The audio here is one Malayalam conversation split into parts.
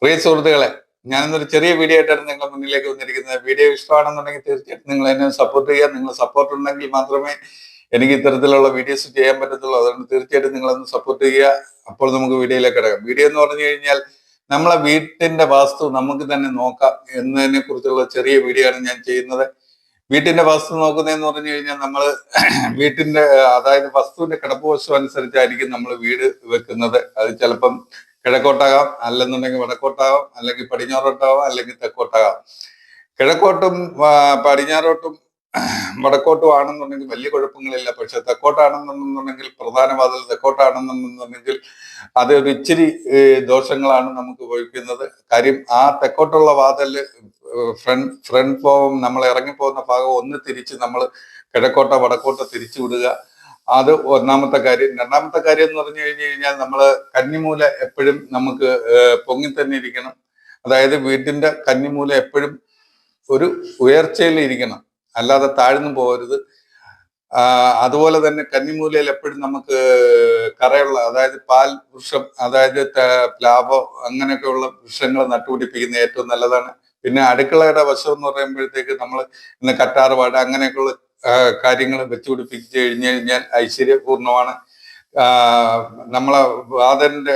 പ്രിയ സുഹൃത്തുക്കളെ, ഞാനിന്നൊരു ചെറിയ വീഡിയോ ആയിട്ടാണ് നിങ്ങളുടെ മുന്നിലേക്ക് വന്നിരിക്കുന്നത്. വീഡിയോ ഇഷ്ടമാണെന്നുണ്ടെങ്കിൽ തീർച്ചയായിട്ടും നിങ്ങൾ എന്നെ സപ്പോർട്ട് ചെയ്യുക. നിങ്ങൾ സപ്പോർട്ട് ഉണ്ടെങ്കിൽ മാത്രമേ എനിക്ക് ഇത്തരത്തിലുള്ള വീഡിയോസ് ചെയ്യാൻ പറ്റത്തുള്ളൂ. അതുകൊണ്ട് തീർച്ചയായിട്ടും നിങ്ങളൊന്ന് സപ്പോർട്ട് ചെയ്യുക. അപ്പോൾ നമുക്ക് വീഡിയോയിലേക്ക് കിടക്കാം. വീഡിയോ എന്ന് പറഞ്ഞു കഴിഞ്ഞാൽ നമ്മളെ വീട്ടിന്റെ വാസ്തു നമുക്ക് തന്നെ നോക്കാം എന്നതിനെ കുറിച്ചുള്ള ചെറിയ വീഡിയോ ആണ് ഞാൻ ചെയ്യുന്നത്. വീട്ടിന്റെ വാസ്തു നോക്കുന്നതെന്ന് പറഞ്ഞു കഴിഞ്ഞാൽ നമ്മൾ വീട്ടിന്റെ അതായത് വസ്തുവിന്റെ കിടപ്പുവശം അനുസരിച്ചായിരിക്കും നമ്മൾ വീട് വെക്കുന്നത്. അത് ചിലപ്പം കിഴക്കോട്ടാകാം, അല്ലെന്നുണ്ടെങ്കിൽ വടക്കോട്ടാകാം, അല്ലെങ്കിൽ പടിഞ്ഞാറോട്ടാകാം, അല്ലെങ്കിൽ തെക്കോട്ടാകാം. കിഴക്കോട്ടും പടിഞ്ഞാറോട്ടും വടക്കോട്ടും ആണെന്നുണ്ടെങ്കിൽ വലിയ കുഴപ്പങ്ങളില്ല. പക്ഷെ തെക്കോട്ടാണെന്നുണ്ടെങ്കിൽ പ്രധാന വാതിൽ തെക്കോട്ടാണെന്നുണ്ടെങ്കിൽ അത് ഒരു ഇച്ചിരി ദോഷങ്ങളാണ് നമുക്ക് ഭവിക്കുന്നത്. കാര്യം ആ തെക്കോട്ടുള്ള വാതില് ഫ്രണ്ട് ഭാഗം നമ്മൾ ഇറങ്ങിപ്പോകുന്ന ഭാഗം ഒന്ന് തിരിച്ച് നമ്മൾ കിഴക്കോട്ടോ വടക്കോട്ടോ തിരിച്ചു വിടുക. അത് ഒന്നാമത്തെ കാര്യം. രണ്ടാമത്തെ കാര്യം എന്ന് പറഞ്ഞു കഴിഞ്ഞു കഴിഞ്ഞാൽ നമ്മള് കന്നിമൂല എപ്പോഴും നമുക്ക് പൊങ്ങി തന്നെ ഇരിക്കണം. അതായത് വീട്ടിന്റെ കന്നിമൂല എപ്പോഴും ഒരു ഉയർച്ചയിൽ ഇരിക്കണം, അല്ലാതെ താഴ്ന്നു പോകരുത്. അതുപോലെ തന്നെ കന്നിമൂലയിൽ എപ്പോഴും നമുക്ക് കറയുള്ള, അതായത് പാൽ വൃക്ഷം, അതായത് പ്ലാവോ അങ്ങനെയൊക്കെയുള്ള വൃക്ഷങ്ങൾ നട്ടുപിടിപ്പിക്കുന്നത് ഏറ്റവും നല്ലതാണ്. പിന്നെ അടുക്കളയുടെ വശം എന്ന് പറയുമ്പോഴത്തേക്ക് നമ്മൾ ഇന്ന് കറ്റാർവാഴ അങ്ങനെയൊക്കെയുള്ള കാര്യങ്ങൾ വെച്ചുപിടിപ്പിച്ചു കഴിഞ്ഞു കഴിഞ്ഞാൽ ഐശ്വര്യപൂർണമാണ്. നമ്മളെ വാതിലിന്റെ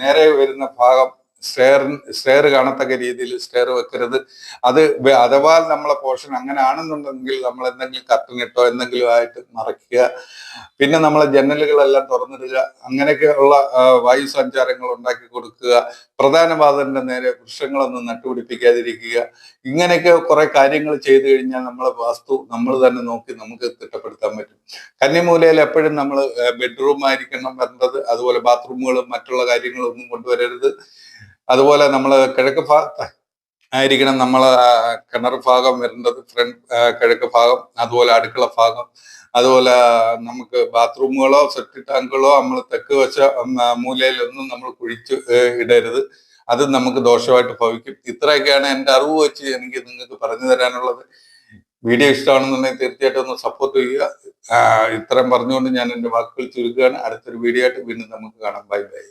നേരെ വരുന്ന ഭാഗം സ്റ്റെയർ കാണത്തക്ക രീതിയിൽ സ്റ്റെയർ വെക്കരുത്. അത് അഥവാ നമ്മളെ പോർഷൻ അങ്ങനെ ആണെന്നുണ്ടെങ്കിൽ നമ്മൾ എന്തെങ്കിലും കർട്ടനിട്ടോ എന്തെങ്കിലും ആയിട്ട് മറയ്ക്കുക. പിന്നെ നമ്മളെ ജനലുകളെല്ലാം തുറന്നിടുക. അങ്ങനെയൊക്കെ ഉള്ള വായു സഞ്ചാരങ്ങൾ ഉണ്ടാക്കി കൊടുക്കുക. പ്രധാന വാതിലിന്റെ നേരെ വൃക്ഷങ്ങളൊന്നും നട്ടുപിടിപ്പിക്കാതിരിക്കുക. ഇങ്ങനെയൊക്കെ കുറെ കാര്യങ്ങൾ ചെയ്തു കഴിഞ്ഞാൽ നമ്മളെ വാസ്തു നമ്മൾ തന്നെ നോക്കി നമുക്ക് തിട്ടപ്പെടുത്താൻ പറ്റും. കന്നിമൂലയിൽ എപ്പോഴും നമ്മൾ ബെഡ്റൂം ആയിരിക്കണം വരേണ്ടത്. അതുപോലെ ബാത്റൂമുകളും മറ്റുള്ള കാര്യങ്ങളും ഒന്നും കൊണ്ടുവരരുത്. അതുപോലെ നമ്മൾ കിഴക്ക് ഭാഗത്ത് ആയിരിക്കണം നമ്മളെ കിണർ ഭാഗം വരേണ്ടത്, ഫ്രണ്ട് കിഴക്ക് ഭാഗം. അതുപോലെ അടുക്കള ഭാഗം. അതുപോലെ നമുക്ക് ബാത്റൂമുകളോ സെപ്റ്റിക് ടാങ്കുകളോ നമ്മൾ തെക്ക് വച്ച മൂലയിലൊന്നും നമ്മൾ കുഴിച്ച് ഇടരുത്. അത് നമുക്ക് ദോഷമായിട്ട് ഭവിക്കും. ഇത്രയൊക്കെയാണ് എൻ്റെ അറിവ് വെച്ച് എനിക്ക് നിങ്ങൾക്ക് പറഞ്ഞു തരാനുള്ളത്. വീഡിയോ ഇഷ്ടമാണെന്നുണ്ടെങ്കിൽ തീർച്ചയായിട്ടും ഒന്ന് സപ്പോർട്ട് ചെയ്യുക. ഇത്രയും പറഞ്ഞുകൊണ്ട് ഞാൻ എൻ്റെ വാക്കുകൾ ചുരുക്കുകയാണ്. അടുത്തൊരു വീഡിയോ ആയിട്ട് വീണ്ടും നമുക്ക് കാണാം. Bye bye.